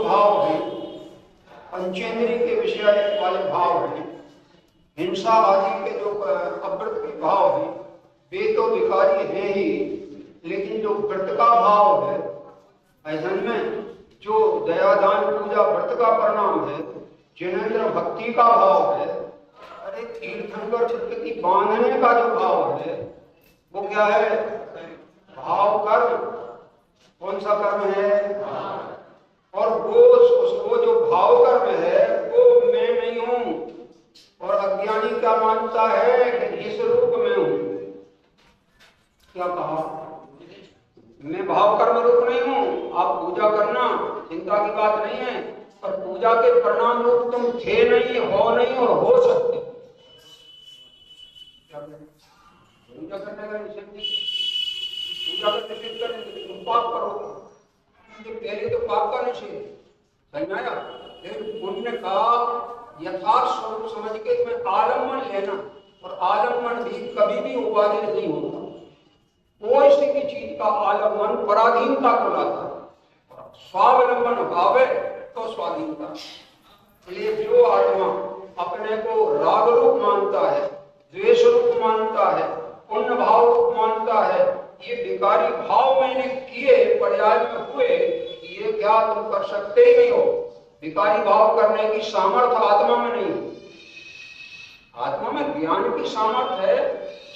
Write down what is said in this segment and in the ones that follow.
जो भाव हैं, पंचेंद्रिय के विषय वाले भाव हैं, हिंसा आदि के जो अवृत्ति भाव हैं, वे तो विकारी हैं ही, लेकिन जो व्रत का भाव है, ऐसा में जो दयादान पूजा व्रत का परिणाम है, जिनेन्द्र भक्ति का भाव है, अरे तीर्थंकर चित्त की बांधने का जो भाव है, वो क्या है? भाव कर्म। कौन सा कर्म है? और वो जो भाव कर्म है वो मैं नहीं हूं। और अज्ञानी क्या मानता है कि इस रूप में हूं। क्या कहा? मैं भाव कर्म रूप नहीं हूं। आप पूजा करना, चिंता की बात नहीं है, पर पूजा के परिणाम रूप तुम थे नहीं, हो नहीं और हो सकते। पूजा करने का निषेध नहीं, पूजा का निषेध करेंगे तुम पाप करोगे। पहले तो पाप का निषेध समझ आया, लेकिन पुण्य का यथार्थ स्वरूप समझ के तुम्हें आलम्बन लेना, और आलम्बन भी कभी भी उपाधि नहीं होता। कोई सी भी चीज का आलम्बन पराधीनता को लाता है, स्वावलंबन भाव है तो स्वाधीनता। इसलिए जो आत्मा अपने को राग रूप मानता है, द्वेष रूप मानता है, पुण्य भाव रूप मानता है, ये विकारी भाव मैंने किए पर्याय में हुए, ये क्या तुम कर सकते ही नहीं हो। विकारी भाव करने की सामर्थ्य आत्मा में नहीं है। आत्मा में ज्ञान की सामर्थ्य है,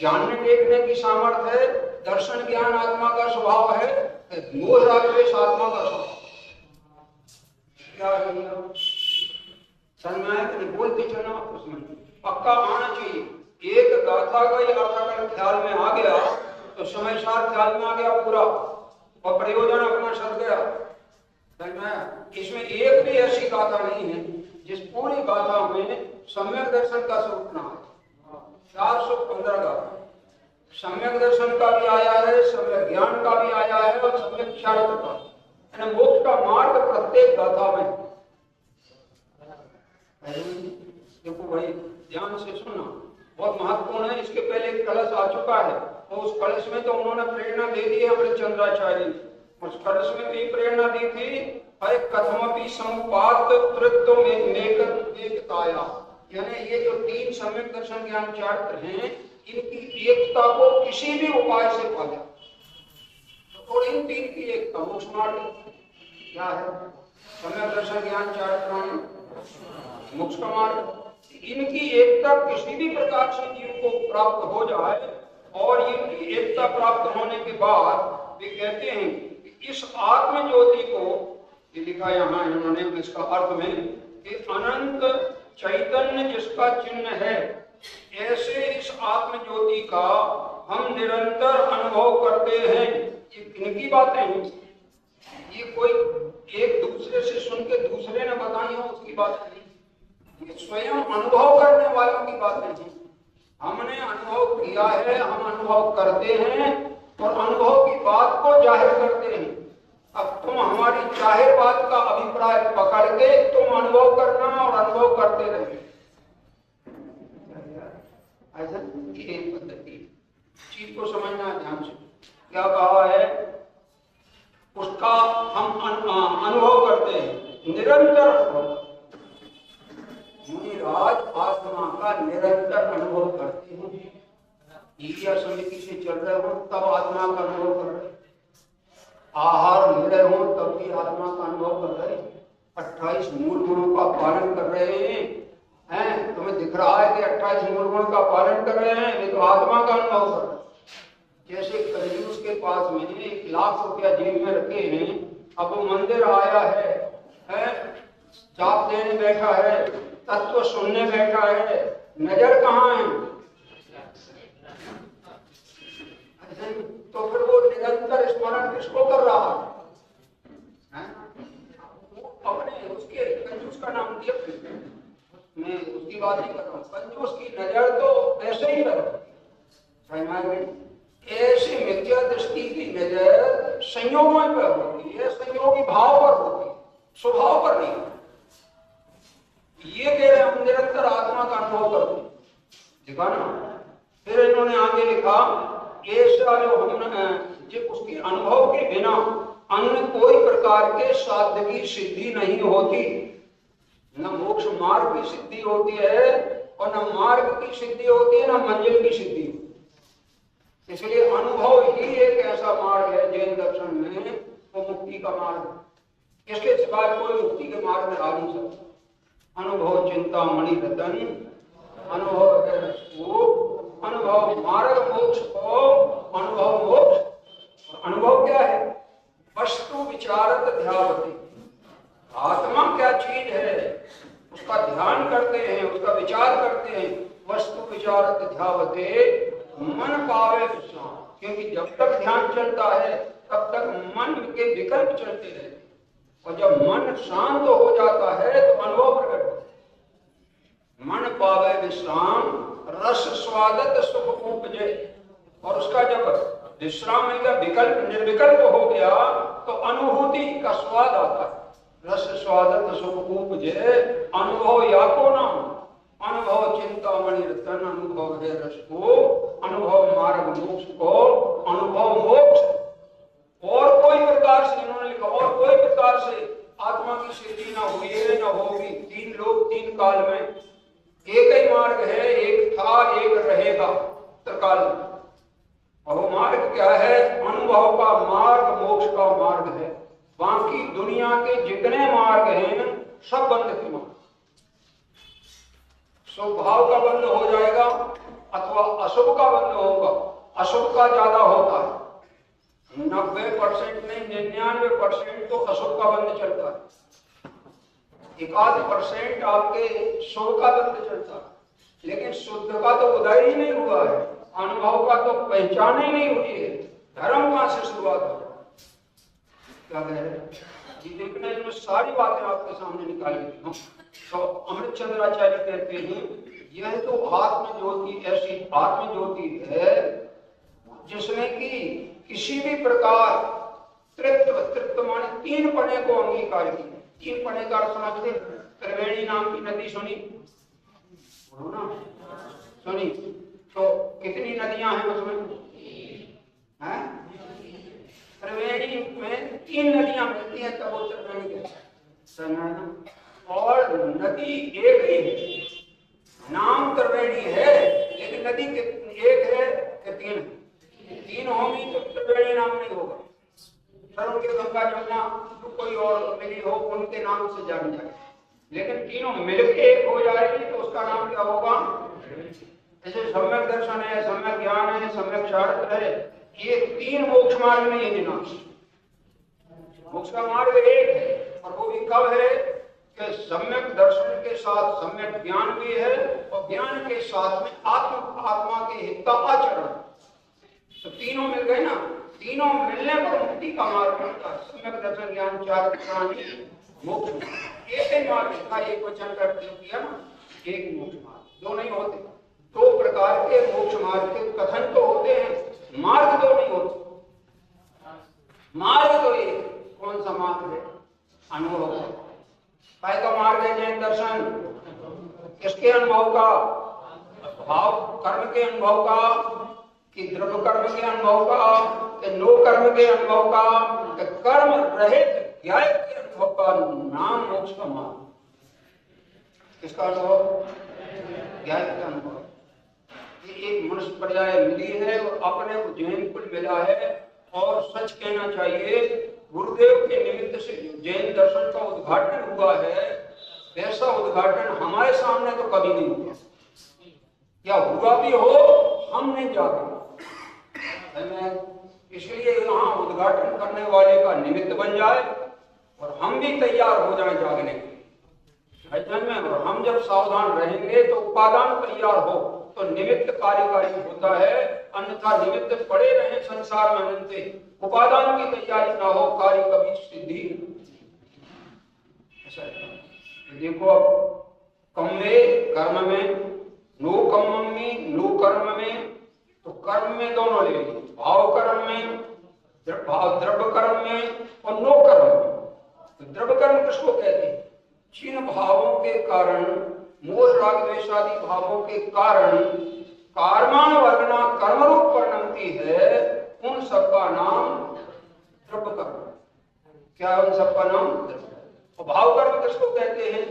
जानने देखने की सामर्थ्य है, दर्शन ज्ञान आत्मा का स्वभाव है, मोह राग द्वेष आत्मा का स्वभाव। क्या सन्मायक ने बोलते चलना, उसमें पक्का आना चाहिए। एक गाथा का ही अर्थ अगर ख्याल में आ गया तो समय साथ ख्याल में आ गया पूरा, और प्रयोजन अपना सद गया। इसमें एक भी ऐसी गाथा नहीं है जिस पूरी गाथा में सम्यक दर्शन का स्वरूप ना है। 415 गाथा सम्यक दर्शन का भी आया है, सम्यक ज्ञान का भी आया है, और सम्यक क्षारत का, मोक्ष का मार्ग प्रत्येक गाथा में। देखो भाई ध्यान से सुनना, बहुत महत्वपूर्ण है। इसके पहले एक कलश आ चुका है, और उस कलश में तो उन्होंने प्रेरणा दे दी है हमारे चंद्राचार्य। उस कलश में भी प्रेरणा दी थी, कथमपि समुपात तृत्व में नेकताया, यानी ये जो तीन सम्यक दर्शन ज्ञान चारित्र हैं, इनकी एकता को किसी भी उपाय से पा जाए। तो और इन तीन की एकता मोक्ष मार्ग क्या है? सम्यक दर्शन ज्ञान चारित्र मोक्ष का मार्ग। इनकी एकता किसी भी प्रकार से जीव को प्राप्त हो जाए, और इनकी एकता प्राप्त होने के बाद वे कहते हैं कि इस आत्म ज्योति को, ये लिखा यहाँ इन्होंने इसका अर्थ में, कि अनंत चैतन्य जिसका चिन्ह है, ऐसे इस आत्म ज्योति का हम निरंतर अनुभव करते हैं। ये इनकी बातें हैं, ये कोई एक दूसरे से सुन के दूसरे ने बताई हो उसकी बात नहीं, ये स्वयं अनुभव करने वालों की बातें हैं। हमने अनुभव किया है, हम अनुभव करते हैं, और अनुभव की बात को जाहिर करते हैं। अब तुम हमारी जाहिर बात का अभिप्राय पकड़ के तुम अनुभव करना और अनुभव करते रहे। ऐसा एक पद्धति, चीज को समझना ध्यान से। क्या कहा है? उसका हम अनुभव करते हैं, निरंतर। मुनिराज आत्मा का निरंतर अनुभव करते हैं। ईर्ष्या समिति से चल रहे हो तब आत्मा का अनुभव कर रहे, आहार ले रहे हो तब भी आत्मा का अनुभव कर रहे, 28 मूल गुणों का पालन कर रहे हैं। तुम्हें दिख रहा है कि 28 मूल गुण का पालन कर रहे हैं, ये तो आत्मा का अनुभव कर रहे हैं। जैसे कलयुग के पास में 1 लाख रुपया जेब में रखे हैं, अब वो मंदिर आया है, जाप देने बैठा है, तत्व सुनने बैठा है, नजर कहाँ है? तो फिर वो निरंतर स्मरण किसको कर रहा है? अपने उसके कंजूस का नाम दिया, मैं उसकी बात नहीं कर रहा हूँ। कंजूस की नजर तो ऐसे ही रहती, ऐसी मिथ्या दृष्टि की नजर संयोगों पर होती है, संयोगी भाव पर होती है, स्वभाव पर नहीं। ये कह रहे हम निरंतर आत्मा का अनुभव करते हैं, देखा ना। फिर इन्होंने आगे लिखा, ऐसा जो हम उसके अनुभव के बिना अन्य कोई प्रकार के साध्य की सिद्धि नहीं होती। न मोक्ष मार्ग की सिद्धि होती है और न मार्ग की सिद्धि होती है, न मंजिल की सिद्धि। इसलिए अनुभव ही एक ऐसा मार्ग है जैन दर्शन में, वो मुक्ति का मार्ग है। इसके सिवाय कोई मुक्ति के मार्ग में आ नहीं सकता। अनुभव चिंता मणि रतन, अनुभव है रसूप, अनुभव मार्ग मोक्ष को, अनुभव मोक्ष। अनुभव क्या है? वस्तु विचारत ध्यावती। आत्मा क्या चीज है उसका ध्यान करते हैं, उसका विचार करते हैं। वस्तु विचारत ध्यावते मन पावे विश्राम। क्योंकि जब तक ध्यान चलता है तब तक मन के विकल्प चलते रहते, और जब मन शांत हो जाता है तो अनुभव प्रकट होता है। मन पावे विश्राम, रस स्वादत सुख उपजे। और उसका जब विश्राम में विकल्प निर्विकल्प हो गया तो अनुभूति का स्वाद आता है। रस स्वादत सुख उपजे, अनुभव या को नाम। अनुभव चिंता मणि रतन, अनुभव है रस को, अनुभव मार्ग मोक्ष को, अनुभव मोक्ष। और कोई प्रकार से इन्होंने लिखा, और कोई प्रकार से आत्मा की सिद्धि न हुई है न होगी। तीन लोग तीन काल में, एक ही मार्ग है, एक था एक रहेगा त्रिकाल में। और वो मार्ग क्या है? अनुभव का मार्ग मोक्ष का मार्ग है। बाकी दुनिया के जितने मार्ग हैं सब बंध के मार्ग। स्वभाव का बंध हो जाएगा अथवा अशुभ का बंध होगा। अशुभ का ज्यादा होता है, 90% नहीं 99% तो अशुभ का बंध चलता है। 1% आपके शुभ का बंध चलता है। लेकिन शुद्ध का तो उदय ही नहीं हुआ है, अनुभव का तो पहचान ही नहीं हुई है। धर्म कहां से शुरुआत हो? क्या कह रहे हैं? देखना, इसमें सारी बातें आपके सामने निकाल देती हूँ। तो अमृत चंद्राचार्य कहते हैं यह तो आत्म ज्योति ऐसी आत्म ज्योति है जिसने कि किसी भी प्रकार तृप्त माने तीन पने को अंगीकार किया। तीन पने का अर्थ समझते? त्रिवेणी नाम की नदी सुनी हो ना? सुनी? तो कितनी नदियां हैं उसमें? हैं? त्रिवेणी में तीन नदियां मिलती हैं तब वो त्रिवेणी कहते हैं। और नदी एक ही है, नाम त्रिवेणी है, लेकिन नदी एक है कि तीन है? तीन होंगी तो त्रिवेणी नाम नहीं होगा। सर उनके गंगा जमुना तो कोई और मिली हो उनके नाम से जान जाए, लेकिन तीनों मिलकर एक हो जाएगी तो उसका नाम क्या होगा? जैसे सम्यक दर्शन है, सम्यक ज्ञान है, सम्यक शास्त्र है, ये तीन मोक्ष मार्ग नहीं है जिना। मोक्ष का मार्ग एक है, और वो भी कब है कि सम्यक दर्शन के साथ सम्यक ज्ञान भी है और ज्ञान के साथ में आत्मा के हित का आचरण। तो तीनों मिल गए ना, तीनों मिलने पर मुक्ति का मार्ग बनता है। सम्यक दर्शन ज्ञान चार प्राणी मोक्ष। एक ही मार्ग का एक वचन का प्रयोग किया ना, एक मोक्ष मार्ग। दो नहीं होते, दो प्रकार के मोक्ष मार्ग के कथन तो होते हैं, मार्ग दो नहीं होते। मार्ग तो एक, कौन सा मार्ग है? अनुभव का मार्ग है जैन दर्शन। किसके अनुभव का? भाव कर्म के अनुभव का, कि द्रव्य कर्म के अनुभव का, कि नो कर्म के अनुभव का, कि कर्म रहित ज्ञान के अनुभव का नाम मोक्ष का मार्ग। किसका अनुभव? ज्ञान का अनुभव। ये एक मनुष्य पर्याय मिली है और अपने को जैन कुल मिला है। और सच कहना चाहिए, गुरुदेव के निमित्त से जैन दर्शन का उद्घाटन हुआ है, ऐसा उद्घाटन हमारे सामने तो कभी नहीं हुआ। या हुआ भी हो हम नहीं जाते। इसलिए यहाँ उद्घाटन करने वाले का निमित्त बन जाए और हम भी तैयार हो जाएं जागने के लिए। और हम जब सावधान रहेंगे तो उपादान तैयार हो तो निमित्त कार्यकारी होता है, अन्यथा निमित्त पड़े रहे संसार में अनंते, उपादान की तैयारी ना हो कार्य कभी सिद्धि। देखो अब कम्मे कर्म में, नो कम्मी नो कर्म में, तो कर्म में दोनों ले ली, भाव कर्म में, द्रव्य कर्म में और नो कर्म में। तो द्रव्य कर्म किसको कहते हैं? जिन भावों के कारण, मोह राग द्वेषादि भावों के कारण कर्माण वर्णना कर्म रूप परिणमती है, उन सबका नाम द्रव्य कर्म। क्या उन सबका नाम? और भाव कर्म किसको कहते हैं?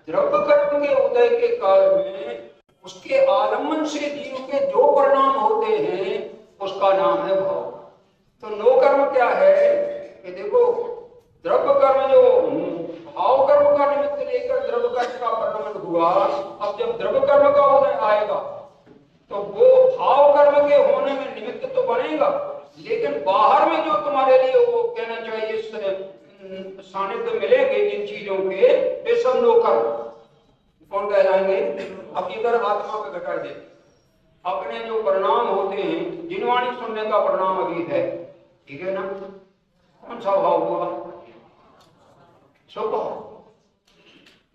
द्रव्य कर्म के उदय के काल में उसके आलम्बन से जीव के जो परिणाम होते हैं उसका नाम है भाव। तो नो कर्म क्या है कि देखो, द्रव्य कर्म जो भाव कर्म का निमित्त लेकर द्रव्य कर्म का परिणाम हुआ, अब जब द्रव्य कर्म का उदय आएगा तो वो भाव कर्म के होने में निमित्त तो बनेगा, लेकिन बाहर में जो तुम्हारे लिए वो कहना चाहिए सानिध्य मिलेंगे जिन चीजों के, वे सब नो कर्म कौन कहलाएंगे? अब इधर आत्मा पे घटा दे, अपने जो परिणाम होते हैं, जिनवाणी सुनने का परिणाम अभी है, ठीक है ना? कौन सा भाव हुआ? स्वभाव।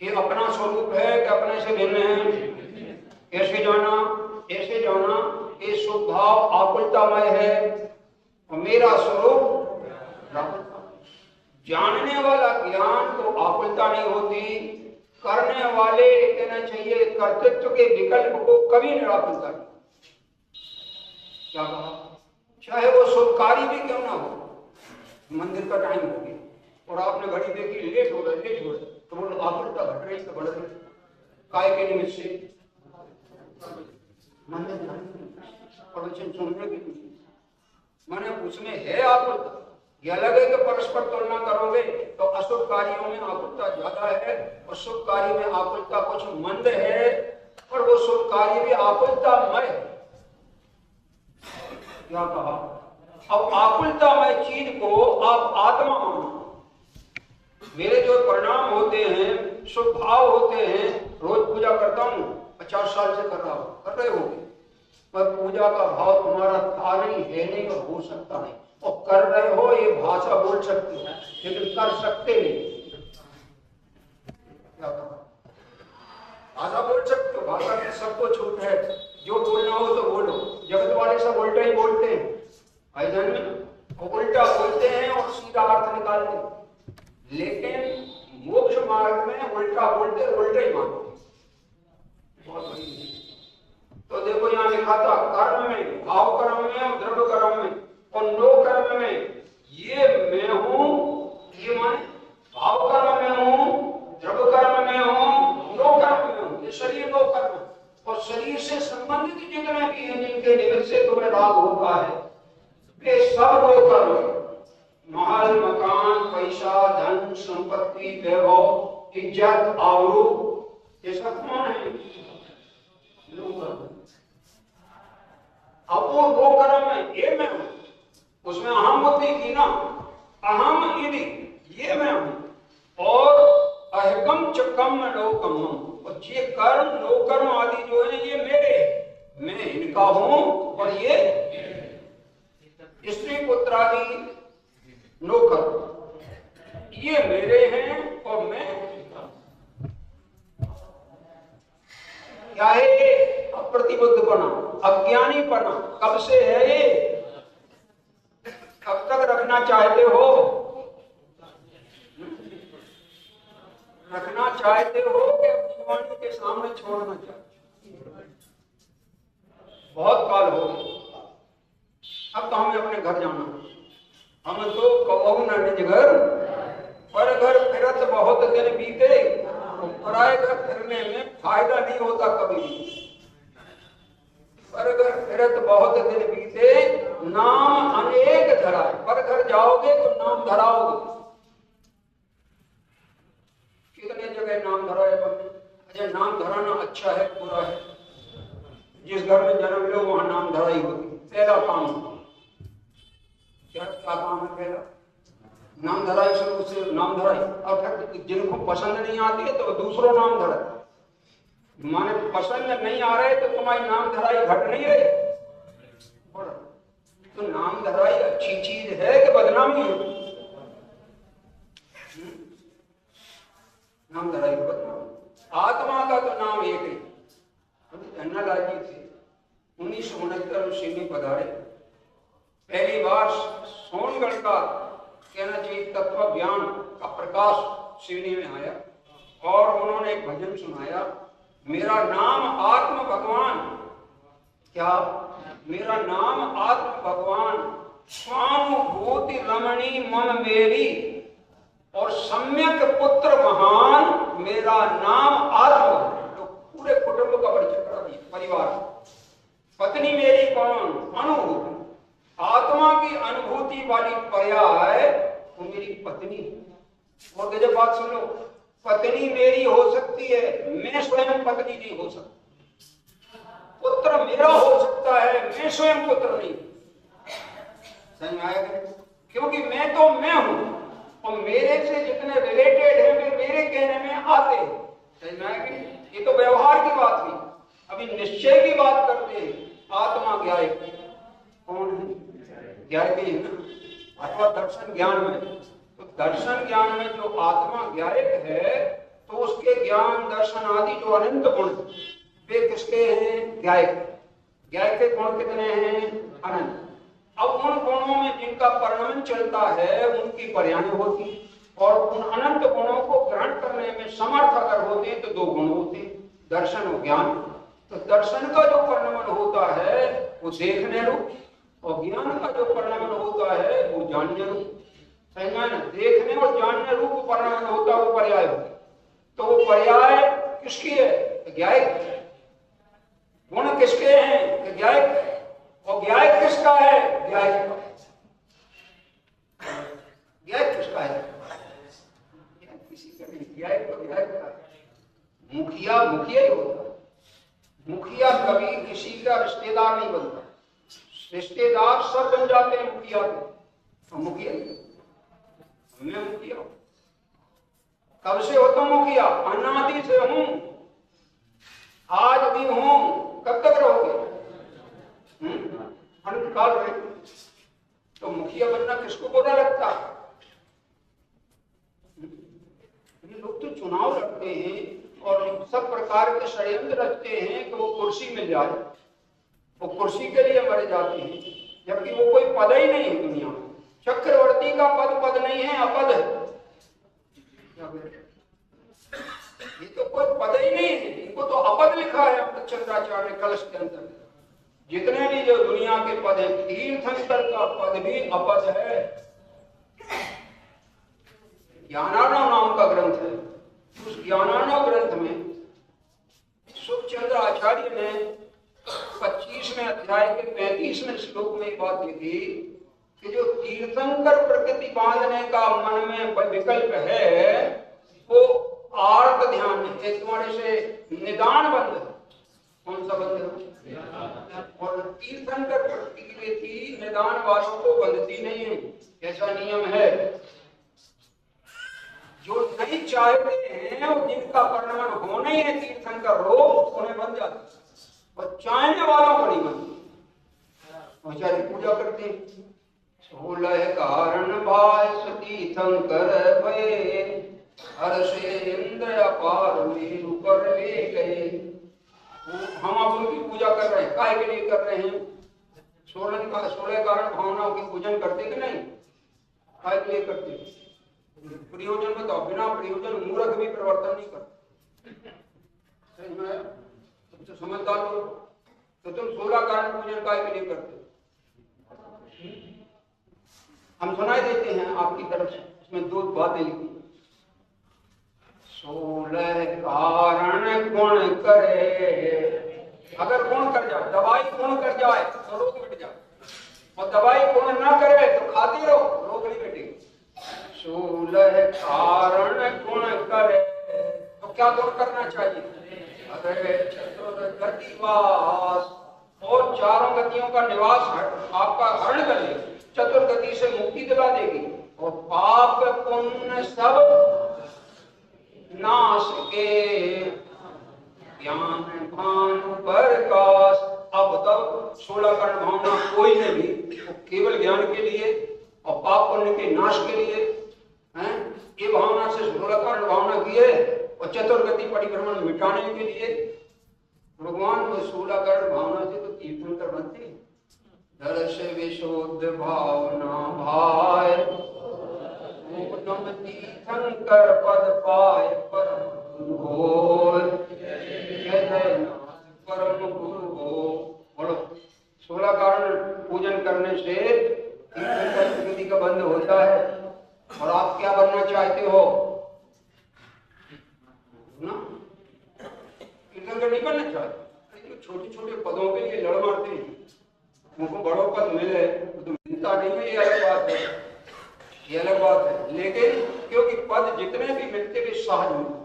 ये अपना स्वरूप है कि अपने से भिन्न है? ऐसे जाना, ऐसे जाना, ये स्वभाव आकुलतामय है और मेरा स्वरूप व्याकुलता। जानने वाला ज्ञान तो आकुलता नहीं होती, करने वाले कहना चाहिए कर्तृत्व के विकल्प को कभी निराकुलता नहीं। क्या कहा? चाहे वो शुभकारी भी क्यों ना हो, मंदिर का टाइम हो गया और आपने घड़ी देखी लेट हो रहा है, तो बोलो आकुलता घट रही तो बढ़ रही, काय के निमित्त से? मंदिर प्रवचन सुनने के लिए माने उसमें है आकुलता। यह लगे कि परस्पर तुलना करोगे तो अशुभ कार्यों में आकुलता ज्यादा है और शुभ कार्य में आकुलता कुछ मंद है, और वो शुभ कार्य भी आकुलतामय है। क्या कहा? अब आकुलतामय चीज को आप आत्मा मानो। मेरे जो परिणाम होते हैं, शुभ भाव होते हैं, रोज पूजा करता हूँ, 50 साल से कर रहा हूं, कर रहे होगे, पर पूजा का भाव तुम्हारा था नहीं, है नहीं और हो सकता नहीं। और कर रहे हो, ये भाषा बोल सकते हो लेकिन कर सकते नहीं। क्या कहा? भाषा बोल सकते हो, भाषा में सबको छूट है, जो बोलना हो तो बोलो। जगत वाले सब उल्टा ही बोलते हैं, भाईजान में उल्टा बोलते हैं और सीधा अर्थ निकालते हैं, लेकिन मोक्ष मार्ग में उल्टा बोलते उल्टा ही मानते। बहुत बड़ी। तो देखो यहाँ लिखा था कर्म में, भाव कर्म में और द्रव्य कर्म में और नो कर्म में ये मैं हूं, ये माने भाव कर्म में हूं, द्रव्य कर्म में हूं, नो कर्म में हूं। ये शरीर नो कर्म, और शरीर से संबंधित जितने भी हैं जिनके निमित्त से तुम्हें राग होता है, वे सब नो कर्म। महल, मकान, पैसा, धन, संपत्ति, वैभव, इज्जत, आबरू, ये सब कौन है? अब वो दो कर्म में ये मैं हूं, उसमें अहम बुद्धि की ना, अहम यदि ये मैं हूं, और अहकम चकम लोकम, और ये कर्म लो कर्म आदि जो है ये मेरे, मैं इनका हूं, और ये स्त्री पुत्र आदि नो कर्म ये मेरे हैं और मैं क्या है? अप्रतिबुद्धपना, अज्ञानीपना। कब से है ये? कब तक रखना चाहते हो? रखना चाहते हो कि अपनी वाणी के सामने छोड़ना चाहते हो? बहुत काल हो गया, अब तो हमें अपने घर जाना। हम तो कहूँ न निज घर, पर घर फिरत बहुत दिन बीते, पराए घर फिरने में फायदा नहीं होता कभी भी। पर घर फिरत बहुत दिन बीते, नाम अनेक धराए। पर घर जाओगे तो नाम धराओगे। कितने जगह नाम धराए बने? अच्छा, नाम धराना अच्छा है बुरा है? जिस घर में जन्म लो वहां नाम धराई होगी। पहला काम क्या काम है? पहला नाम धराई, शुरू से नाम धराई। और फिर जिनको पसंद नहीं आती है तो दूसरों नाम धराई, माने पसंद नहीं आ रहे तो तुम्हारी नाम धराई घट नहीं रही। तो नाम धराई अच्छी चीज है कि बदनामी है? नाम धराई को बदनामी। आत्मा का तो नाम एक ही। धन्नालाल जी थे 1969 शिवनी पधारे, पहली बार सोनगढ़ का कहना चाहिए तत्व ज्ञान का प्रकाश शिवनी में आया और उन्होंने एक भजन सुनाया, मेरा नाम आत्म भगवान। क्या? मेरा नाम आत्म भगवान, स्वानुभूति रमणी मम मेरी, और सम्यक पुत्र महान मेरा नाम आत्मा, तो पूरे कुटुंब का परिचय करा दिया, परिवार। पत्नी मेरी कौन? अनुभूति, आत्मा की अनुभूति वाली पर्याय वो मेरी पत्नी है। और जब बात सुनो, पत्नी मेरी हो सकती है, मैं स्वयं पत्नी नहीं हो सकती। पुत्र मेरा हो सकता है, मैं स्वयं पुत्र नहीं। समझ में आया? क्योंकि मैं तो मैं हूं और मेरे से जितने रिलेटेड हैं वे मेरे कहने में आते हैं। समझ में आया? ये तो व्यवहार की बात हुई। अभी निश्चय की बात करते हैं। आत्मा ज्ञायक कौन है? ज्ञायक ही है ना, अथवा दर्शन ज्ञान में। तो दर्शन ज्ञान में जो आत्मा ज्ञायक है, तो उसके ज्ञान दर्शन आदि जो अनंत गुण वे किसके हैं? ज्ञायक। ज्ञायक के गुण कितने हैं? अनंत। अब उन गुणों में जिनका परिणमन चलता है उनकी पर्याय होती, और उन अनंत गुणों को ग्रहण करने में समर्थ अगर होते हैं तो दो गुण होते हैं, दर्शन और ज्ञान। तो दर्शन का जो परिणमन होता है वो देखने रूप, और ज्ञान का जो परिणमन होता है वो जानने रूप। समझ में? देखने और जानने रूप परिणमन होता है वो पर्याय होता है। तो वो पर्याय किसकी है? ज्ञायक। गुण किसके हैं? ज्ञायक। और ज्ञायक किसका है? ज्ञायक का। ज्ञायक किसका है? किसी का नहीं, ज्ञायक तो ज्ञायक का। मुखिया मुखिया ही होता है। मुखिया कभी किसी का रिश्तेदार नहीं बनता, रिश्तेदार सब बन जाते हैं मुखिया के। तो मुखिया मैं मुखिया हूं। कब से होता हूं मुखिया? अनादि से हूं, आज भी हूं। कब तक रहोगे? अनंत काल में। तो मुखिया बनना किसको बुरा लगता? ये लोग तो चुनाव लड़ते हैं और सब प्रकार के षड्यंत्र रचते हैं कि वो कुर्सी मिल जाए, वो कुर्सी के लिए मरे जाते हैं, जबकि वो कोई पद ही नहीं है दुनिया में। चक्रवर्ती का पद नहीं है, अपद है। ये तो कोई पद ही नहीं है, इनको तो अपद लिखा है चंद्राचार्य ने कलश के अंदर। जितने भी जो दुनिया के पद है, तीर्थंकर का पद भी अपद है। ज्ञानार्णव नाम का ग्रंथ है, उस ज्ञानार्णव ग्रंथ में सुखचंद्र आचार्य ने 25वें अध्याय के 35वें श्लोक में बात लिखी कि जो तीर्थंकर प्रकृति बांधने का मन में विकल्प है वो आर्त ध्यान है, तुम्हारे से निदान बंध है। कौन सा बंध है? और तीर्थंकर प्रकृति के लिए थी, निदान वालों को बंधती नहीं है, ऐसा नियम है। जो नहीं चाहते हैं और जिनका परिणमन होना ही है तीर्थंकर रोग, उन्हें बन जाते, और चाहने वालों को नहीं बनती। आचार्य पूजा करते हैं, 16 कारण भाय तीर्थंकर भये, हर्षे इंद्र अपार मेरु पर ले गए। हम आप उनकी पूजा कर रहे हैं, काय के लिए कर रहे हैं? 16 कारण भावनाओं की पूजन करते कि नहीं? काय के लिए करते? प्रयोजन बताओ। बिना प्रयोजन मूर्ख भी परिवर्तन नहीं करते। तुम तो समझदार हो, तो तुम 16 कारण पूजन काय के लिए करते? हम सुनाई देते हैं आपकी तरफ से, उसमें 2 बातें लिखी। 16 कारण गुण करे, अगर गुण कर जाए, दवाई गुण कर जाए तो रोग मिट जाए, और दवाई गुण ना करे तो खाते रहो, रोग नहीं मिटेगा। 16 कारण गुण करे, तो क्या गुण करना चाहिए? अरे चतुर्गति वास, और चारों गतियों का निवास आपका हरण कर ले, चतुर्गति से मुक्ति दिला देगी, और पाप पुण्य सब नाश के ज्ञान भान प्रकाश। अब तक 16 कारण भावना कोई ने भी तो केवल ज्ञान के लिए और पाप पुण्य के नाश के लिए हैं, ये भावना से 16 कारण भावना की है, और चतुर्गति परिभ्रमण मिटाने के लिए भगवान को 16 कारण भावना से तो तीर्थंकर बनते हैं। दर्श विशुद्ध भावना भाय, तीर्थंकर पद पाय परम हो, परम गुरु हो। बोलो, 16 कारण पूजन करने से तीर्थंकर प्रकृति का बंध होता है। और आप क्या बनना चाहते हो? ना कीर्तन का नहीं बनना चाहते, जो छोटे छोटे पदों के लिए लड़ मारते हैं, उनको बड़ो पद मिले तो मिलता नहीं है, ये अलग बात है, ये अलग बात है। लेकिन क्योंकि पद जितने भी मिलते वे सहज मिलते,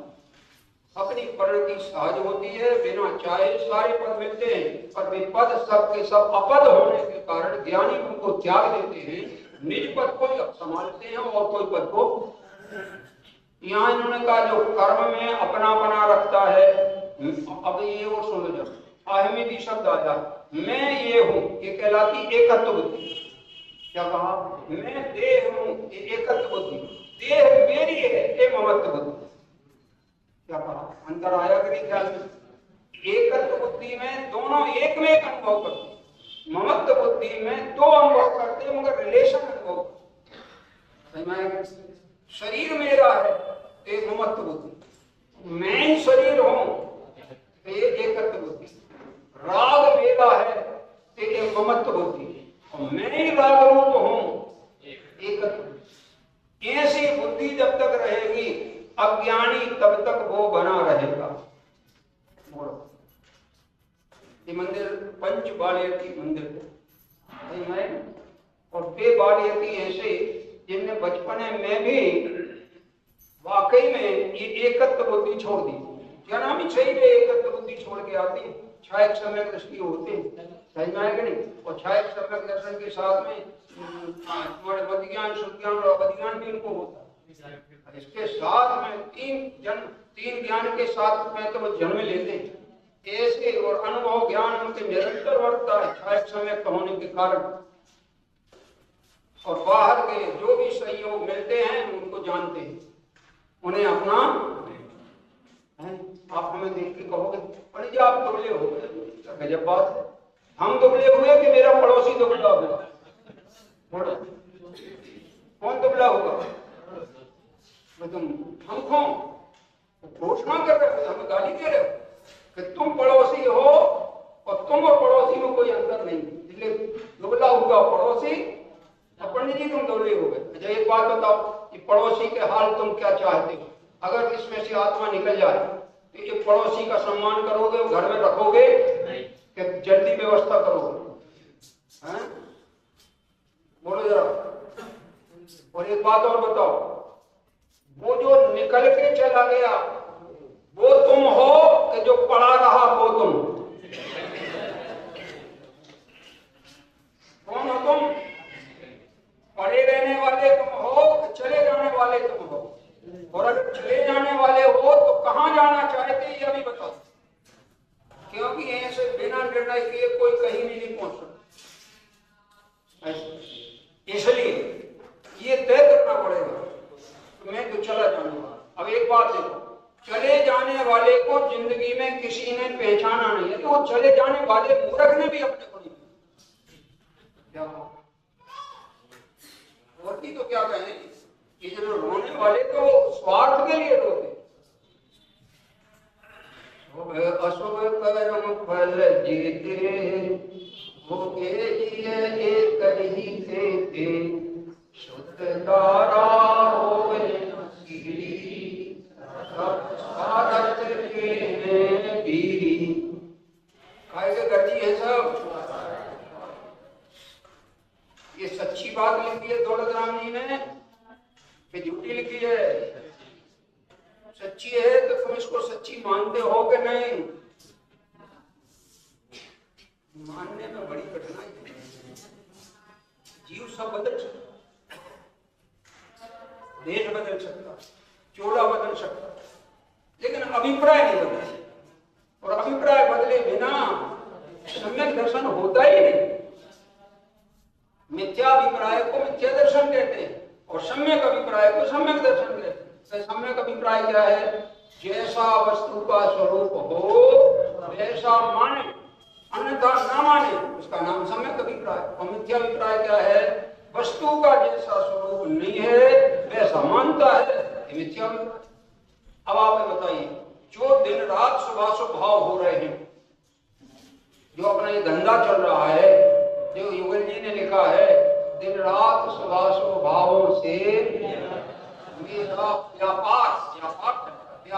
अपनी प्रकृति सहज होती है, बिना चाहे सारे पद मिलते हैं, पर वे पद सब के सब अपद होने के कारण ज्ञानी उनको त्याग देते हैं, निज पद को संभालते हैं और कोई पद को। यहाँ इन्होंने कहा जो कर्म में अपना रखता है, अब ये और सुनो जब अहमिदी शब्द आया, मैं ये हूँ, ये कहलाती एकत्व बुद्धि। क्या कहा? मैं देह हूँ, ये एकत्व बुद्धि, देह मेरी है, ये ममत्व बुद्धि। क्या कहा? अंतर आया कि नहीं ख्याल में? एकत्व बुद्धि में दोनों एक में एक अनुभव करते, ममत्व बुद्धि में दो अनुभव करते मगर रिलेशन अनुभव करते। शरीर मेरा है, एक ममत्व बुद्धि, मैं ही शरीर हूं, ये एकत्व बुद्धि। राग मेरा है, ये ममत्व बुद्धि, और मैं ही राग रूप हूं, एकत्व। ऐसी बुद्धि जब तक रहेगी अज्ञानी तब तक वो बना रहेगा। ये मंदिर पंच बालियती मंदिर है, और वे बालियती ऐसे जिनने बचपन में भी वाकई में ये एकत्व बुद्धि छोड़ दी। क्या नाम ही सही है, एकत्व बुद्धि छोड़ के आती है, छायक सम्यक दृष्टि होते हैं, समझ में आएगा नहीं? और छायक सम्यक दर्शन के साथ में तुम्हारे मध्यज्ञान, शुद्धज्ञान और अवधिज्ञान भी इनको होता है। इसके साथ में तीन ज्ञान के साथ में तो वो जन्म लेते हैं ऐसे, और अनुभव ज्ञान उनके निरंतर बढ़ता है छायक सम्यक होने के कारण। और बाहर के जो भी सहयोग मिलते हैं उनको जानते हैं, उन्हें अपना है। आप हमें देख के कहोगे अरे जी आप दुबले हो गए, गजब बात है। हम दुबले हुए कि मेरा पड़ोसी दुबला हुआ? कौन दुबला होगा? तुम हमको घोषणा कर रहे हो, हमें गाली दे रहे हो कि तुम पड़ोसी हो, और तुम और पड़ोसी में कोई अंतर नहीं, इसलिए दुबला हुआ पड़ोसी। पंडित जी तुम दुबले हो गए। अच्छा एक बात बताओ, कि पड़ोसी के हाल तुम क्या चाहते हो? अगर इसमें से आत्मा निकल जाए तो ये पड़ोसी का सम्मान करोगे, घर में रखोगे कि जल्दी व्यवस्था करोगे? हैं? बोलो जरा। और एक बात और बताओ, वो जो निकल के चला गया वो तुम हो कि जो पड़ा रहा वो तुम? कौन हो तुम? पड़े रहने वाले तुम हो कि चले जाने वाले तुम हो? और अगर चले जाने वाले हो तो कहां जाना चाहते ये भी बताओ, क्योंकि ऐसे बिना निर्णय किए कोई कहीं भी नहीं पहुंच सकता। इसलिए ये तय करना पड़ेगा मैं तो चला जाने वाला। अब एक बात देखो, चले जाने वाले को जिंदगी में किसी ने पहचाना नहीं है, तो वो चले जाने वाले मूर्ख ने भी अपने को नहीं क्या और की तो क्या कहें कि जो रोने वाले तो स्वार्थ के लिए रोते। अशुभ कर्म फल जीते वो के जिए एक ही थे, शुद्ध तारा होवे नसीरी सारथ के बीरी। काय के गर्जी है सब, ये सच्ची बात लिखी है दौलत राम जी ने कि झूठी लिखी है? सच्ची है तो तुम इसको सच्ची मानते हो कि नहीं? मानने में बड़ी कठिनाई है। जीव सब बदल सकता, देश बदल सकता, चोला बदल सकता, लेकिन अभिप्राय नहीं बदल सकता। और अभिप्राय बदले बिना सम्यक दर्शन होता ही नहीं। मिथ्या अभिप्राय को मिथ्या दर्शन कहते हैं और सम्यक अभिप्राय को सम्यक दर्शन कहते हैं। सम्यक अभिप्राय क्या है? जैसा वस्तु का स्वरूप हो वैसा माने, अन्यथा ना माने, उसका नाम सम्यक अभिप्राय। और मिथ्या अभिप्राय क्या है? वस्तु का जैसा स्वरूप नहीं है वैसा मानता है, ये मिथ्या अभिप्राय। अब आप बताइए, जो दिन रात शुभाशुभ भाव हो रहे हैं, जो अपना ये धंधा चल रहा है, जो युगल जी ने लिखा है, दिन रात शुभाशुभ भावों से मेरा व्यापार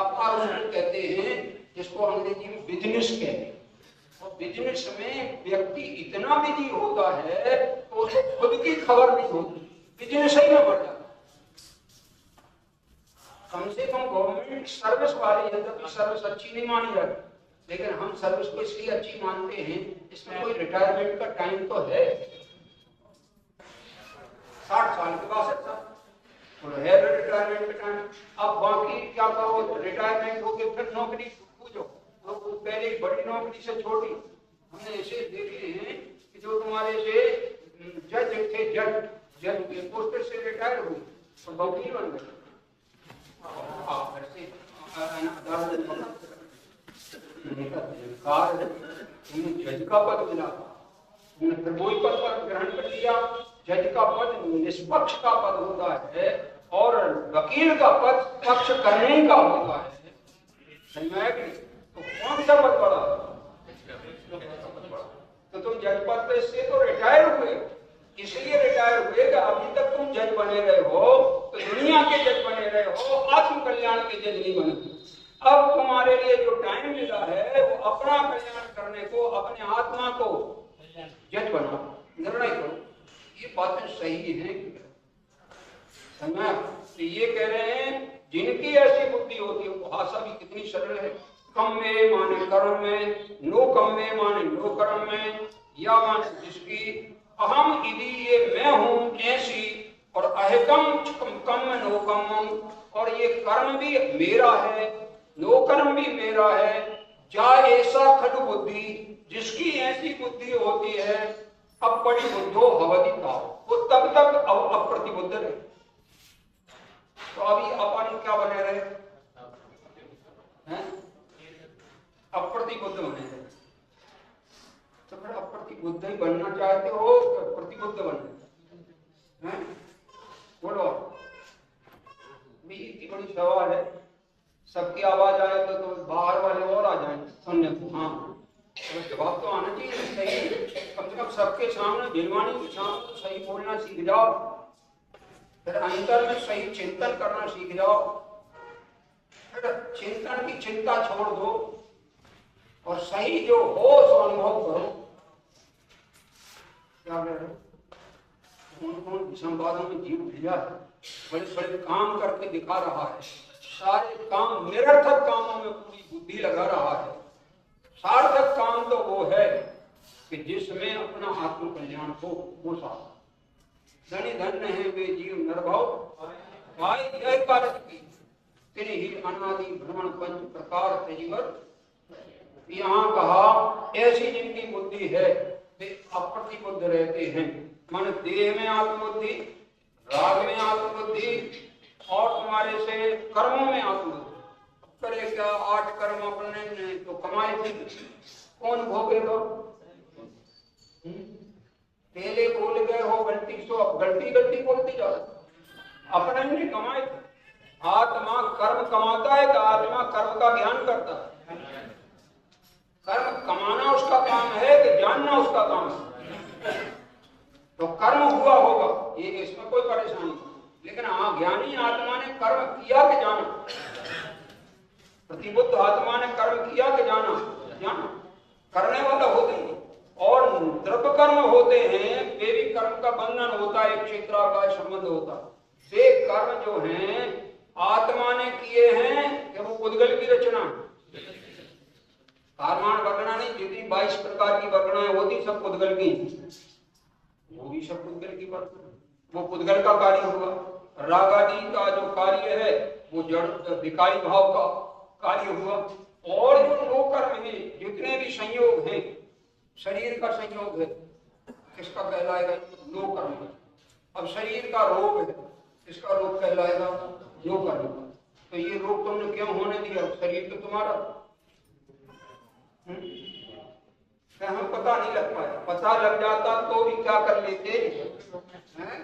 व्यापार उसको कहते हैं जिसको अंग्रेजी में बिजनेस कहते हैं। और बिजनेस में व्यक्ति इतना बिजी होता है तो उसको खुद की खबर नहीं होती, बिजनेस ही में बढ़ जाता। कम से कम गवर्नमेंट सर्विस वाली यद्यपि सर्विस अच्छी नहीं मानी जाती, लेकिन हम सर्विस को इसलिए अच्छी मानते हैं इसमें कोई रिटायरमेंट का टाइम तो है। 60 साल के बाद तो है रिटायरमेंट का टाइम। अब बाकी क्या करो, रिटायरमेंट हो गई फिर नौकरी पूछो तो पहले बड़ी नौकरी से छोटी। हमने ऐसे देखे हैं कि जो तुम्हारे से जज थे, जज के पोस्ट से रिटायर हुए और वकील बन गए। जज का पद मिला, फिर वही पद पर ग्रहण कर लिया। जज का पद निष्पक्ष का पद होता है और वकील का पद पक्ष करने का होता है। तो कौन सा पद बड़ा? तो तुम जज पद से तो रिटायर हुए, इसलिए रिटायर हुए कि अभी तक तुम जज बने रहे हो तो दुनिया के जज बने रहे हो, आत्म कल्याण के जज नहीं बने। अब तुम्हारे लिए जो टाइम मिला है वो अपना कल्याण करने को, अपने आत्मा को जज बनाओ, निर्णय करो। ये बातें सही है तो ये कह रहे हैं जिनकी ऐसी बुद्धि होती है, भाषा भी कितनी सरल है। कम में माने कर्म में, नो कम में माने नो कर्म में, या माने जिसकी अहम इदी ये मैं हूं ऐसी, और अहकम कम नो कम, और ये कर्म भी मेरा है, नो कर्म भी मेरा है। जा ऐसा खडु बुद्धि, जिसकी ऐसी बुद्धि होती है, अपरि बुद्धो भवति ताव, वो तब तक अप्रतिबुद्ध रहे। तो अभी अपन क्या बने रहे हैं? अप्रतिबुद्ध बने रहे। तो फिर अप्रतिबुद्ध ही बनना चाहते हो तो प्रतिबुद्ध बनना है? बोलो, इतनी बड़ी सवाल है। सबकी आवाज आए तो बाहर वाले और आ जाए सुनने को। हाँ, तो जवाब तो आना चाहिए सही। कम से कम सबके सामने, दिलवानी के सामने सही बोलना सीख जाओ, फिर अंतर में सही चिंतन करना सीख जाओ, फिर चिंतन की चिंता छोड़ दो और सही जो हो सो अनुभव करो। क्या कह रहे हो? कौन विषमवादों में जीव भेजा है, बड़े बड़े काम करके दिखा रहा है, सारे काम निरर्थक कामों में पूरी बुद्धि लगा रहा है। सार्थक काम तो वो है कि जिसमें अपना आत्म कल्याण हो, वो सार्थक। धनी धन्य है वे जीव नरभव पाए जय कारक की, तेरे ही अनादि भ्रमण पंच प्रकार तेजीवर। यहाँ कहा ऐसी जिनकी बुद्धि है वे अप्रतिबुद्ध रहते हैं। मन देह में आत्मबुद्धि, राग में आत्मबुद्धि, और तुम्हारे से कर्मों में आत्मबुद्धि। करे क्या 8 कर्म अपने ने तो कमाए थे, कौन भोगेगा? पहले बोल गए हो गलती सो, अब गलती बोलती जा रहे, अपने ने कमाए थे। आत्मा कर्म कमाता है कि आत्मा कर्म का ज्ञान करता है? कर्म कमाना उसका काम है कि जानना उसका काम है? तो कर्म हुआ होगा, ये इसमें कोई परेशानी नहीं, लेकिन हाँ ज्ञानी आत्मा ने कर्म किया कि जाना? प्रतिबुद्ध आत्मा ने कर्म किया कि जाना? करने वाला होते हैं। और द्रव्य कर्म होते हैं, वे भी कर्म का बंधन होता है, एक क्षेत्राकार संबंध होता है। वे कर्म जो हैं आत्मा ने किए हैं कि वो उद्गल की रचना, कारमान वर्णना नहीं, जितनी 22 प्रकार की वर्णनाएं होती सब उद्गल की, वो भी सब उद्गल की वर्णना, वो उद्गल का कार्य हुआ। राग आदि का जो कार्य है वो जड़ विकारी भाव का कार्य हुआ। और जो दो कर्म है, जितने भी संयोग हैं, शरीर का संयोग है, किसका कहलाएगा? दो कर्म है। अब शरीर का रोग है, किसका रोग कहलाएगा? दो कर्म। तो ये रोग तुमने क्यों होने दिया? शरीर तो तुम्हारा, हमें पता नहीं लग पाया। पता लग जाता तो भी क्या कर लेते हैं?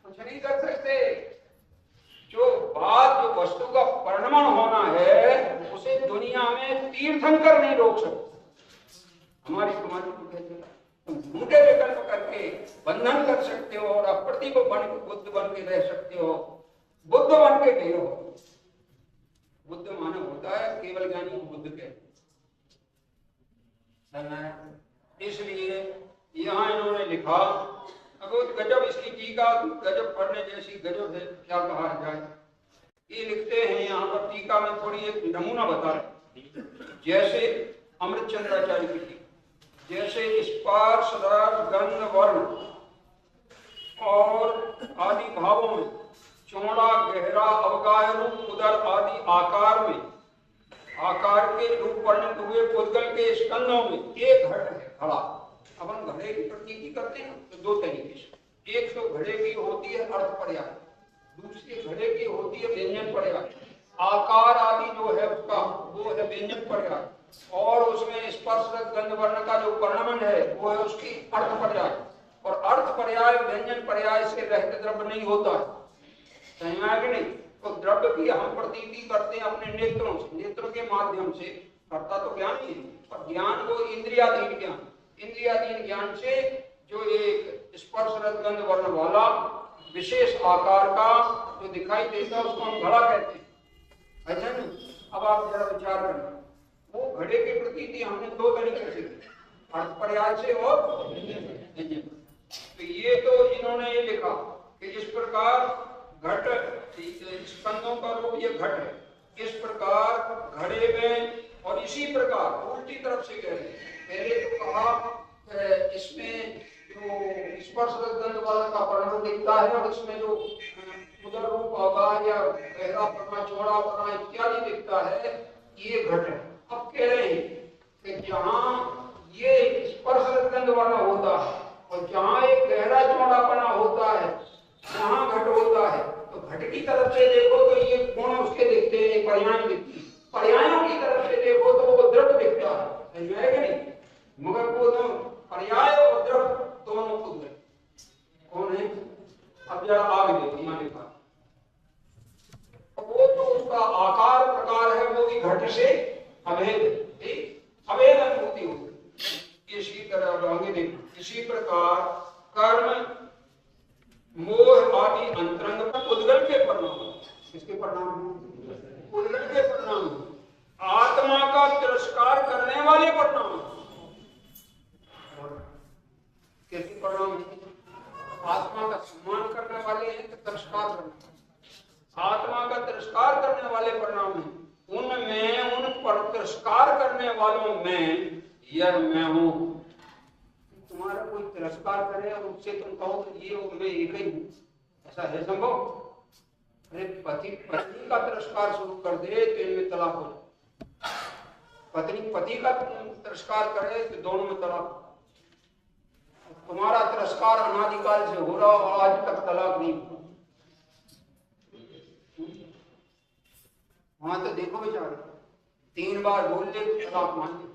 कुछ नहीं कर सकते। जो बात, जो वस्तु का परिणमन होना है, उसे दुनिया में तीर्थंकर नहीं रोक सकते। हमारी तुम्हारी झूठे विकल्प करके बंधन कर सकते हो और अप्रति को बुद्ध बन के रह सकते हो। बुद्ध बन के गए हो, बुद्ध केवल ज्ञानी बुद्ध के। इसलिए यहाँ इन्होंने लिखा, बहुत गजब इसकी टीका, गजब पढ़ने जैसी गजब है, क्या कहा जाए। ये लिखते हैं यहाँ पर टीका में, थोड़ी एक नमूना बता रहे, जैसे अमृतचंद्राचार्य की टीका, जैसे स्पर्श रस गंध वर्ण और आदि भावों में चौड़ा गहरा अवगाह रूप उदर आदि आकार में, आकार के रूप वर्णित हुए पुद्गल के स्कंदों में एक घट है घड़ा। अब हम घड़े की प्रतीति करते हैं तो दो तरीके से, एक तो घड़े की होती है अर्थ पर्याय, दूसरी घड़े की होती है व्यंजन पर्याय। आकार आदि जो है उसका वो है व्यंजन पर्याय, और उसमें स्पर्श गंध वर्ण का जो वर्णन है वो है उसकी अर्थ पर्याय। और अर्थ पर्याय व्यंजन पर्याय से रहित द्रव्य नहीं होता है, समझ में आया कि नहीं। तो द्रव्य की हम प्रतीति करते हैं अपने नेत्रों से, नेत्रों के माध्यम से, करता तो ज्ञान ही है, और ज्ञान को इंद्रियाधीन ज्ञान, इंद्रियाधीन ज्ञान से जो एक स्पर्श रस गंध वर्ण वाला विशेष आकार का जो दिखाई देता है उसको हम घड़ा कहते हैं, ऐसा नहीं। अब आप जरा विचार करना, वो घड़े की प्रतीति हमने दो तरीके से की, अर्थ पर्याय से और तो ये तो इन्होंने ये लिखा कि इस प्रकार घट स्कंदों का रूप ये घट है, इस प्रकार घड़े में, और इसी प्रकार उल्टी तरफ से कह रहे हैं। पहले तो कहा इसमें जो स्पर्श गंध वाला का वर्णन दिखता है और इसमें जो उदर रूप आकार या गहरा पना चौड़ा पना इत्यादि दिखता है ये घट है। अब कह रहे हैं कि जहाँ ये स्पर्श गंध वाला होता है और जहाँ एक गहरा चौड़ापना होता है जहाँ घट होता है, तो घट की तरफ से देखो तो ये गुण उसके दिखते हैं, पर्याय दिखती है, पर्यायों की तरफ से देखो तो वो द्रव्य दिखता है, समझ में आएगा नहीं। मगर वो तो पर्याय और द्रव्य दोनों खुद है, कौन है। अब जरा आगे देखिए यहाँ लिखा, वो तो उसका आकार प्रकार है वो भी घट से अभेद, अभेद अनुभूति होती। इसी तरह आगे देखो, इसी प्रकार कर्म मोह आदि अंतरंग पुद्गल के परिणाम, किसके परिणाम, पुद्गल के परिणाम, आत्मा का तिरस्कार करने वाले परिणाम, कैसे परिणाम, आत्मा का सम्मान करने वाले हैं तो तिरस्कार करने, आत्मा का तिरस्कार करने वाले परिणाम है। उनमें उन पर तिरस्कार करने वालों में यह मैं हूं। तुम्हारा कोई तिरस्कार करे और उससे तुम कहो कि ये और मैं एक ही हूं, ऐसा है संभव। अरे पति पत्नी का तिरस्कार शुरू कर दे तो इनमें तलाक हो जाए, पत्नी पति का तिरस्कार करे तो दोनों में तलाक। तुम्हारा तिरस्कार अनादिकाल से हो रहा और आज तक तलाक नहीं हुआ। वहां तो देखो बेचारे 3 बार बोल दे तलाक मान ले,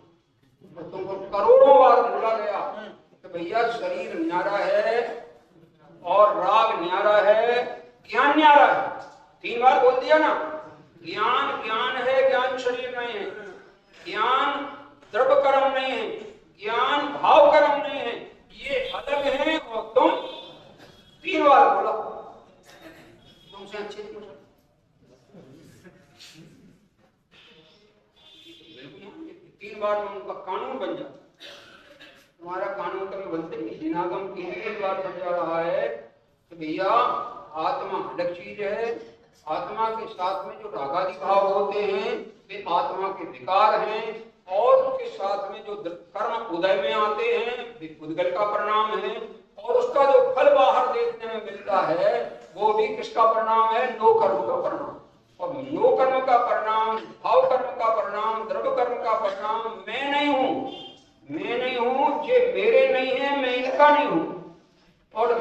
तो तुमको करोड़ों बार बोला गया कि भैया शरीर न्यारा है और राग न्यारा है, ज्ञान न्यारा है, 3 बार बोल दिया ना। ज्ञान ज्ञान है, ज्ञान शरीर नहीं है, ज्ञान द्रव्य कर्म नहीं है, ज्ञान भाव कर्म नहीं है, ये अलग है। और तुम 3 बार बोला, तुमसे अच्छे नहीं बोला, 3 बार में उनका कानून बन जाता। तुम्हारा कानून कभी बनते नहीं। दिनागम 3 बार समझा रहा है कि भैया आत्मा अलग चीज है, आत्मा के साथ में जो रागादि भाव होते हैं वे आत्मा के विकार हैं, और उसके साथ में जो कर्म उदय में आते हैं वे पुद्गल का परिणाम है, और उसका जो फल बाहर देखने में मिलता है वो भी किसका परिणाम है, नो कर्म का परिणाम। और नो कर्म का परिणाम, भाव कर्म का परिणाम, द्रव्य कर्म का परिणाम मैं नहीं हूं, मैं नहीं हूं, ये मेरे नहीं है, मैं इनका नहीं हूं। और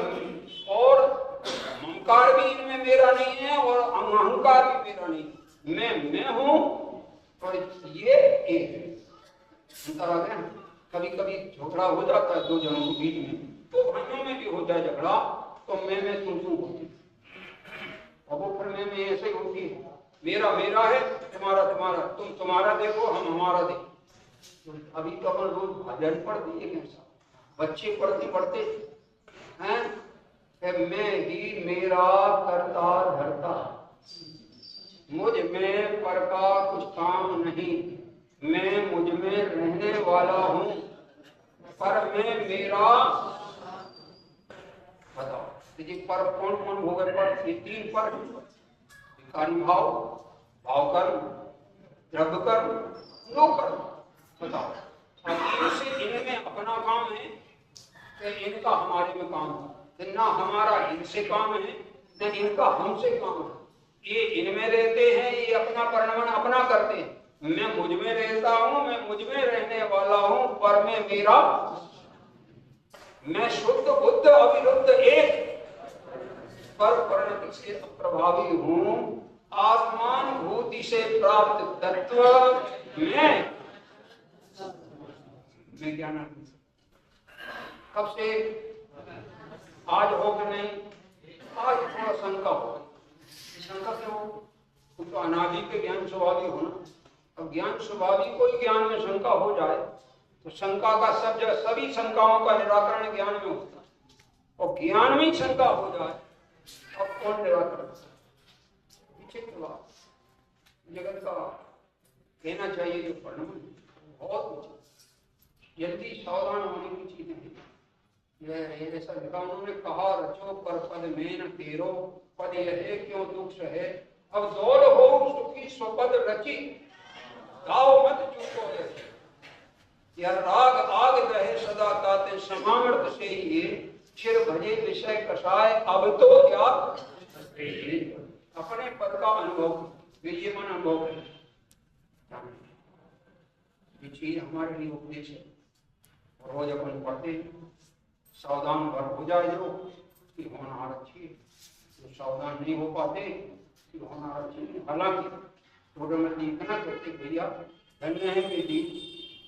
ममकार भी इनमें मेरा नहीं है और अहंकार भी मेरा नहीं है, मैं हूं और ये एक है। अंतर आ गया। कभी कभी झगड़ा हो जाता है 2 जनों के बीच में, तो भाइयों में भी होता है झगड़ा, तो मैं तुम होती, और वो फिर मैं ऐसे ही होती है, मेरा मेरा है, तुम्हारा तुम्हारा, तुम तुम्हारा देखो हम हमारा देखो। अभी तो अपन रोज भजन पढ़ दिए कैसा, बच्चे पढ़ते पढ़ते हैं मैं ही मेरा करता धरता, मुझ में पर का कुछ काम नहीं, मैं मुझ में रहने वाला हूँ, पर मैं मेरा। बताओ देखिए पर कौन कौन हो गए? पर ये तीन पर, भिखारी भाव, भाव कर्म, द्रव्य कर्म, नो कर्म। बताओ इनसे इनमें अपना काम है कि इनका हमारे में काम है? ना हमारा इनसे काम है, न इनका हमसे काम है। ये इनमें रहते हैं, ये अपना परिणमन अपना करते हैं। मैं मुझ में रहता हूँ, मैं मुझ में रहने वाला हूँ, पर मैं मेरा। मैं शुद्ध बुद्ध अविरुद्ध एक पर परिणति से प्रभावी हूँ। आत्मान भूति से प्राप्त तत्व मैं ज्ञान। कब से? आज हो कि नहीं? आज थोड़ा शंका हो। शंका क्यों हो? तो अनादि के ज्ञान स्वभावी होना। अब ज्ञान स्वभावी कोई ज्ञान में शंका हो जाए तो शंका का सभी शंकाओं का निराकरण ज्ञान में होता है, और ज्ञान में ही शंका हो जाए अब कौन निराकरण? विचित्र बात। जगत का कहना चाहिए जो परिणाम बहुत जल्दी सावधान होने की चीजें हैं। ऐसा लिखा उन्होंने, कहा रचो पर पद में न तेरो, पद यह क्यों दुख सहे, अब दौड़ हो सुखी स्वपद रची, गाओ मत चूको है। यह राग आग रहे सदा ताते, समामृत से ही चिर भजे विषय कषाय, अब तो क्या अपने पद का अनुभव, ये मन अनुभव है। ये चीज हमारे लिए उपदेश है। रोज अपन पढ़ते सावधान भर हो जाए जो कि होनहार अच्छी है, जो सावधान नहीं हो पाते कि होनहार अच्छी है। हालांकि थोड़े इतना कहते भैया धन्य है कि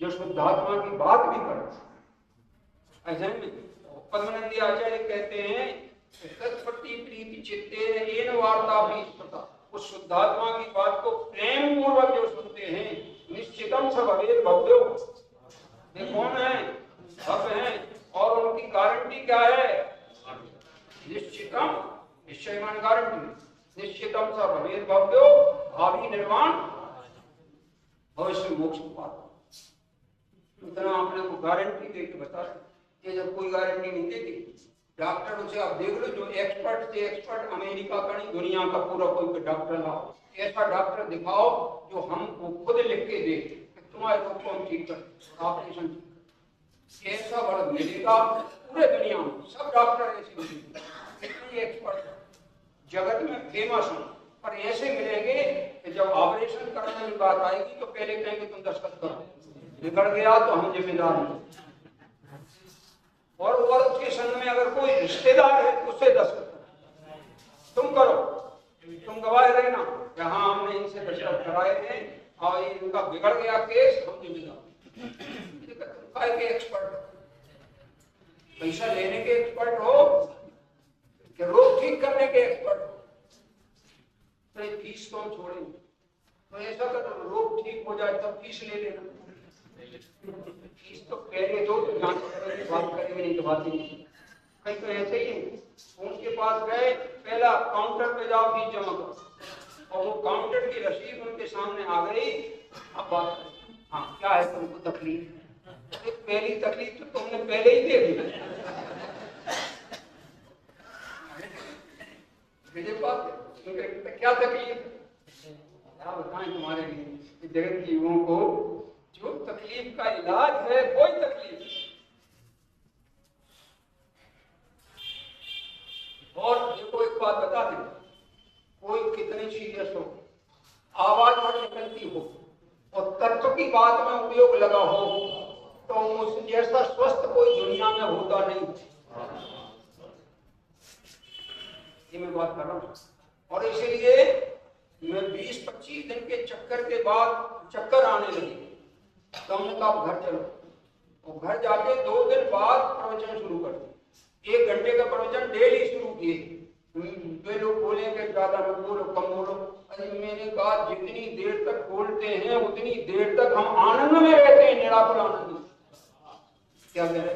जो शुद्धात्मा की बात भी करते। ऐसे में पद्मनंदी आचार्य कहते हैं तत्पति प्रीति चित्ते एन वार्ता भी स्मृता। उस शुद्धात्मा की बात को प्रेम पूर्वक जो सुनते हैं, निश्चितम सब अवेद भव्यो। ये कौन है? सब है। और उनकी गारंटी क्या है? निश्चितम, निश्चय मान गारंटी, निश्चितम सब अवेद भव्यो, भावी निर्वाण भविष्य मोक्ष पाता। इतना आपने को गारंटी दे के बता ये जब कोई गारंटी नहीं देती। डॉक्टर उसे आप देख लो, जो एक्सपर्ट से एक्सपर्ट अमेरिका का नहीं, दुनिया का पूरा कोई डॉक्टर लाओ, ऐसा डॉक्टर दिखाओ जो हमको खुद लिख के दे तुम्हारे रोग को हम ठीक कर ऑपरेशन ऐसा बड़ा मिलेगा पूरे दुनिया में। सब डॉक्टर ऐसे मिलेंगे, इतने एक्सपर्ट जगत में फेमस हैं, पर ऐसे मिलेंगे कि जब ऑपरेशन करने की बात आएगी तो पहले कहेंगे तुम दस्तखत करो, बिगड़ गया तो हम जिम्मेदार हैं। और उसके संग में अगर कोई रिश्तेदार है उससे दस्तखत तुम करो, तुम गवाह रहना कि हाँ हमने इनसे दस्तखत कराए हैं और इनका बिगड़ गया केस, हम जिम्मेदार। के एक्सपर्ट, पैसा लेने के एक्सपर्ट हो कि रोग ठीक करने के एक्सपर्ट हो, तो ये फीस तो हम छोड़ेंगे। तो ऐसा कर रोग ठीक हो जाए तब फीस ले लेना, फीस तो पहले दो बात करेंगे नहीं तो बात ही नहीं। कहीं तो ऐसे ही उनके पास गए, पहला काउंटर पे जाओ फीस जमा करो, और वो काउंटर की रसीद उनके सामने आ गई। अब बात हाँ क्या है तुमको तकलीफ? पहली तकलीफ तो तुमने पहले ही दे दी। क्या तकलीफ क्या बताएं तुम्हारे लिए? जगत के युवाओं को जो तकलीफ का इलाज है कोई तकलीफ। और देखो एक बात बता दें, कोई कितनी सीरियस हो, आवाज और निकलती हो और तत्व की बात में उपयोग लगा हो, तो उस जैसा स्वस्थ कोई दुनिया में होता नहीं। ये मैं बात कर रहा हूं। और इसीलिए मैं 20-25 दिन के चक्कर के बाद चक्कर आने लगे, तो हमने कहा घर चलो, और घर जाके 2 दिन बाद प्रवचन शुरू कर दिए। 1 घंटे का प्रवचन डेली शुरू किए। वे लोग बोले कि ज्यादा मत बोलो, कम बोलो। अरे मैंने कहा जितनी देर तक बोलते हैं उतनी देर तक हम आनंद में रहते हैं, निराकुल आनंद में। क्या करें?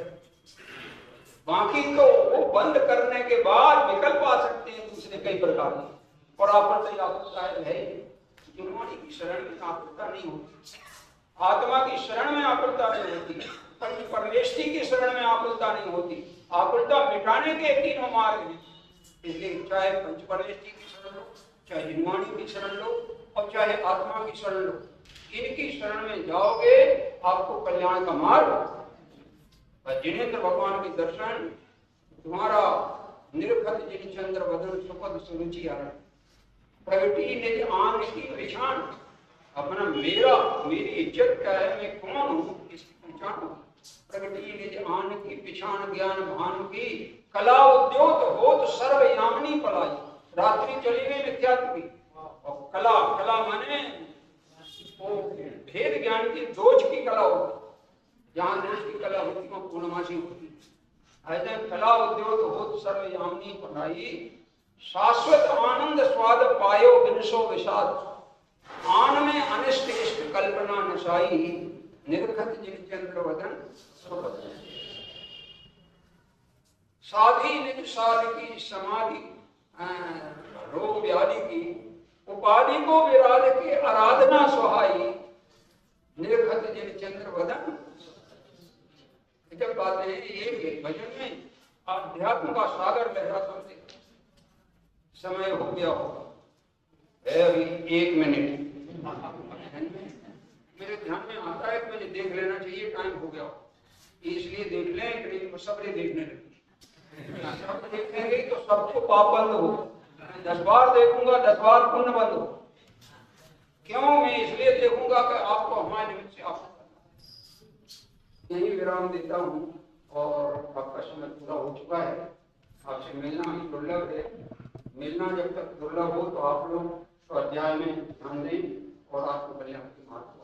बाकी तो वो बंद करने के बाद विकल्प आ सकते हैं दूसरे कई प्रकार के, और आप शायद है गुरुवाणी की शरण में आकुलता नहीं होती, आत्मा की शरण में आकुलता नहीं होती, पंच परमेष्टि की शरण में आकुलता नहीं होती। आकुलता मिटाने के तीनों मार्ग हैं। इसलिए चाहे पंच परमेष्टि की शरण लो, चाहे हिंदुवाणी की शरण लो और चाहे आत्मा की शरण लो, इनकी शरण में जाओगे आपको कल्याण का मार्ग। जिनेन्द्र भगवान के दर्शन तुम्हारा निरखत जिन चंद्र वदन सुपद सुरुचि आरण प्रगति निज आन की पहचान। अपना मेरी इज्जत क्या है, मैं कौन हूँ, इसकी पहचान हो। प्रगति निज आन की पिछान ज्ञान भान की कला उद्योत होत सर्व यामिनी पलाई। रात्रि चली गई मिथ्यात्व की और कला माने वो भेद ज्ञान की दोष की कला होती, जहां दोष की कला होती वहां पूर्णमासी होती। ऐसे कला उद्योग होत सर्व यामिनी पलाई। शाश्वत आनंद स्वाद पायो बिनसो विषाद। आन में अनिष्ट इष्ट कल्पना नशाई। निर्खत जिन चंद्र वदन साधी निज साध की समाधि रोग व्याधि की उपाधि को विराध के आराधना सुहाई। निर्खत जिन चंद्र वदन। जब बातें ये भजन में अध्यात्म का सागर लहरा सुनते। समय हो गया होगा, अभी 1 मिनट मेरे ध्यान में आता है कि मुझे देख लेना चाहिए, टाइम हो गया, इसलिए देख लें कि नहीं सबरे देखने लगे। सब देखेंगे तो सबको पाप बंद हो। 10 बार देखूंगा 10 बार पुण्य बंद हो। क्यों? मैं इसलिए देखूंगा कि आपको हमारे निमित्त से आप यही विराम देता हूँ और आपका समय पूरा हो चुका है। आपसे मिलना ही दुर्लभ है। मिलना जब तक दुर्लभ हो तो आप लोग स्वाध्याय में ध्यान दें और आपको कल्याण की मार्ग